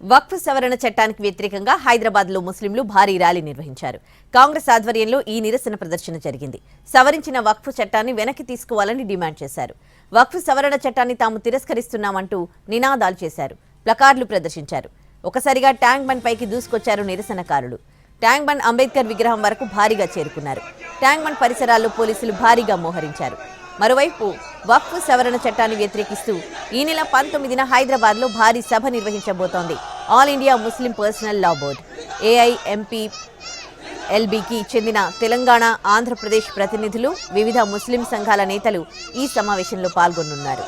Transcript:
వక్ఫ్ సవరణ చట్టానికి వ్యతిరేకంగా హైదరాబాద్లో ముస్లింలు భారీ ర్యాలీ నిర్వహించారు. కాంగ్రెస్ ఆధ్వర్యంలో ఈ నిరసన ప్రదర్శన జరిగింది. సవరించిన వక్ఫ్ చట్టాన్ని వెనక్కి తీసుకోవాలని డిమాండ్ చేశారు. వక్ఫ్ సవరణ చట్టాన్ని తాము తిరస్కరిస్తున్నామంటూ నినాదాలు చేశారు. ప్లకార్డులు ప్రదర్శించారు. ఒకసారిగా ట్యాంక్ బండ్ పైకి దూసుకొచ్చారు నిరసనకారులు. ట్యాంక్ బండ్ అంబేద్కర్ విగ్రహం వరకు భారీగా చేరుకున్నారు. ట్యాంక్ బండ్ పరిసరాల్లో పోలీసులు భారీగా మోహరించారు. మరోవైపు వక్ఫ్ సవరణ చట్టాన్ని వ్యతిరేకిస్తూ ఈ నెల 19న హైదరాబాద్లో భారీ సభ నిర్వహించబోతోంది. ఆల్ ఇండియా ముస్లిం పర్సనల్ లా బోర్డు AIMPLBకి చెందిన తెలంగాణ, ఆంధ్రప్రదేశ్ ప్రతినిధులు, వివిధ ముస్లిం సంఘాల నేతలు ఈ సమావేశంలో పాల్గొనున్నారు.